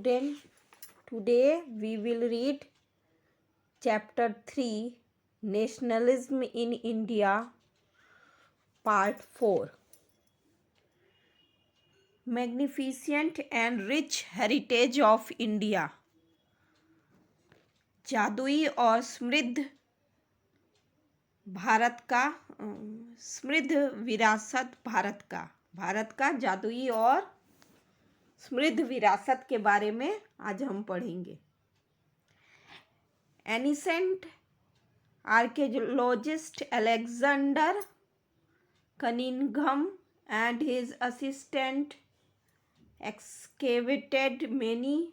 student, today we will read chapter 3, Nationalism in India, part 4. Magnificent and rich heritage of India. जादुई और समृद्ध भारत का समृद्ध विरासत भारत का जादुई और समृद्ध विरासत के बारे में आज हम पढ़ेंगे। Ancient archaeologist Alexander Cunningham and his assistant excavated many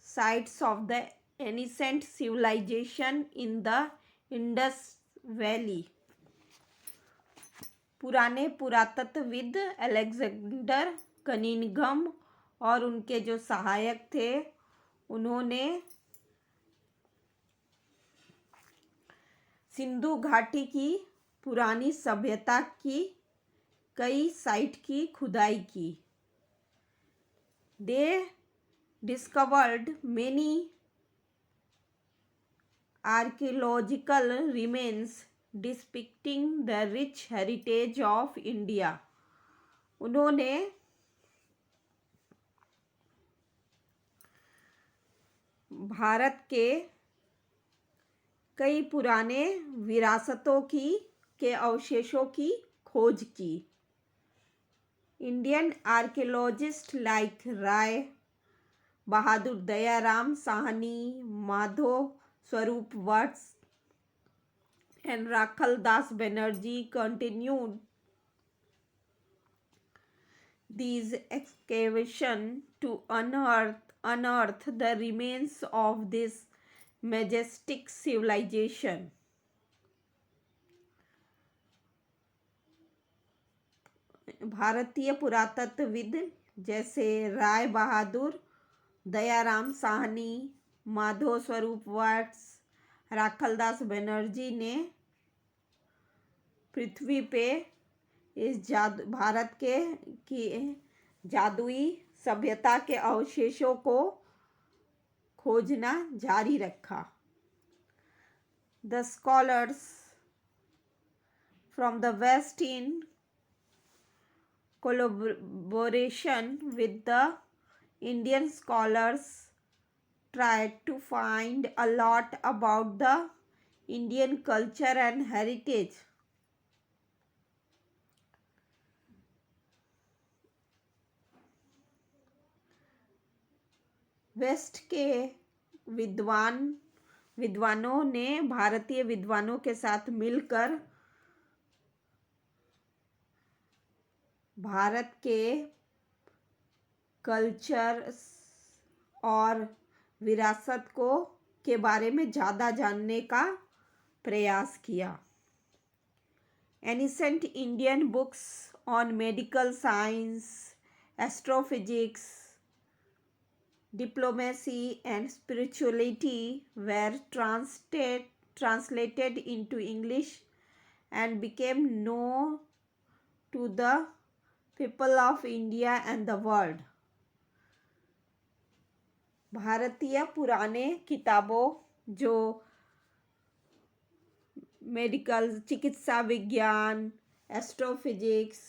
sites of the ancient civilization in the Indus Valley. पुराने पुरातत्वविद अलेक्जेंडर कनिंघम और उनके जो सहायक थे उन्होंने सिंधु घाटी की पुरानी सभ्यता की कई साइट की खुदाई की। They discovered many archaeological remains depicting the rich heritage of India. उन्होंने भारत के कई पुराने विरासतों के अवशेषों की खोज की। Indian archaeologist like Rai Bahadur, Dayaram Sahni, Madho स्वरूप what's and Rakhaldas Banerjee continued these excavations to unearth the remains of this majestic civilization. भारतीय पुरातत्वविद जैसे राय बहादुर, दयाराम साहनी, माधो स्वरूप वट्स, राखलदास बनर्जी ने पृथ्वी पे इस भारत की जादुई सभ्यता के अवशेषों को खोजना जारी रखा। The scholars from the West in collaboration with the Indian scholars tried to find a lot about the Indian culture and heritage. West के विद्वानों ने भारतीय विद्वानों के साथ मिलकर भारत के कल्चर और विरासत के बारे में ज़्यादा जानने का प्रयास किया। Ancient Indian books on medical science, astrophysics, diplomacy and spirituality were translated into English and became known to the people of India and the world. भारतीय पुराने किताबों जो मेडिकल, चिकित्सा विज्ञान, एस्ट्रोफिजिक्स,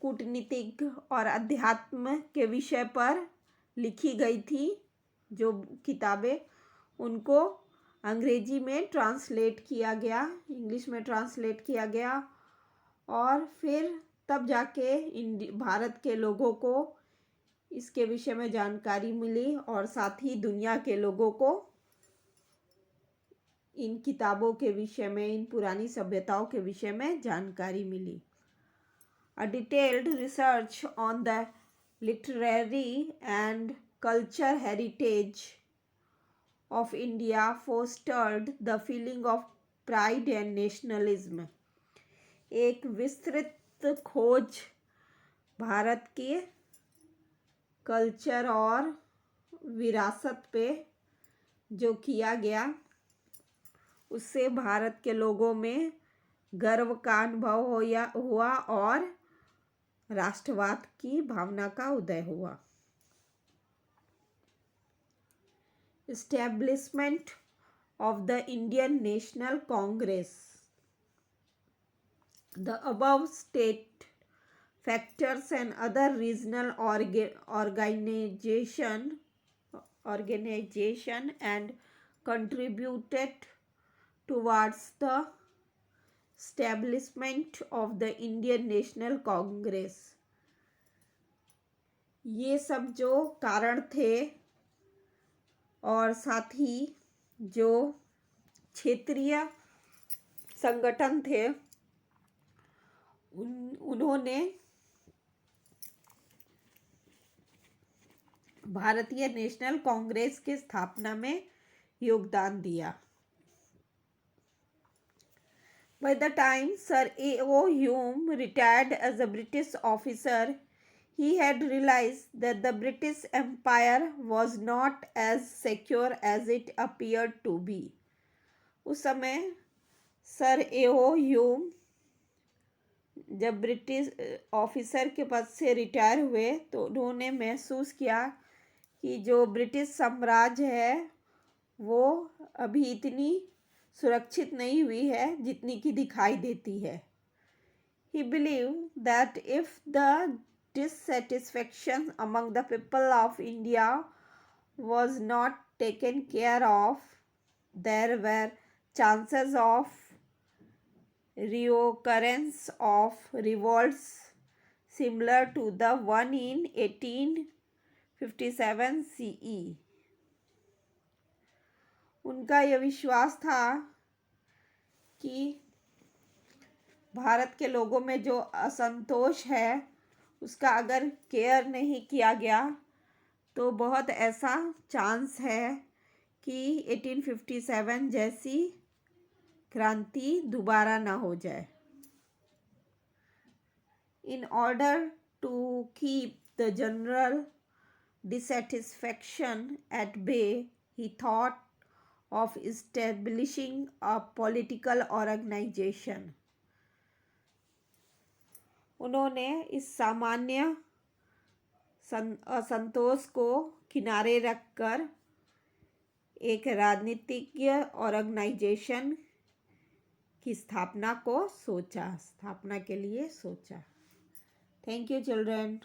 कूटनीतिक और अध्यात्म के विषय पर लिखी गई थी, जो किताबें उनको अंग्रेजी में ट्रांसलेट किया गया, इंग्लिश में ट्रांसलेट किया गया और फिर तब जाके भारत के लोगों को इसके विषय में जानकारी मिली और साथ ही दुनिया के लोगों को इन किताबों के विषय में, इन पुरानी सभ्यताओं के विषय में जानकारी मिली। A detailed research on the literary and culture heritage of India fostered the feeling of pride and nationalism. एक विस्तृत खोज भारत के कल्चर और विरासत पे जो किया गया, उससे भारत के लोगों में गर्व का अनुभव हुआ और राष्ट्रवाद की भावना का उदय हुआ। establishment of the Indian National Congress. The above state factors and other regional organization and contributed towards the establishment of the Indian National Congress. ये सब जो कारण थे और साथ ही जो क्षेत्रीय संगठन थे उन्होंने भारतीय नेशनल कांग्रेस की स्थापना में योगदान दिया. By the time Sir A.O. Hume retired as a British officer, he had realized that the British Empire was not as secure as it appeared to be. उस समय सर A.O. ह्यूम जब British officer के पद से retire हुए तो उन्होंने महसूस किया कि जो ब्रिटिश साम्राज्य है वो अभी इतनी सुरक्षित नहीं हुई है जितनी की दिखाई देती है. He believed that if the dissatisfaction among the people of India was not taken care of, there were chances of reoccurrence of revolts similar to the one in 1857 CE. उनका यह विश्वास था कि भारत के लोगों में जो असंतोष है उसका अगर केयर नहीं किया गया तो बहुत ऐसा चांस है कि 1857 जैसी क्रांति दोबारा ना हो जाए. In order to keep the general dissatisfaction at bay, he thought of establishing a political organization. उन्होंने इस सामान्य असंतोष को किनारे रखकर एक राजनीतिक ऑर्गेनाइजेशन की स्थापना के लिए सोचा. Thank you children.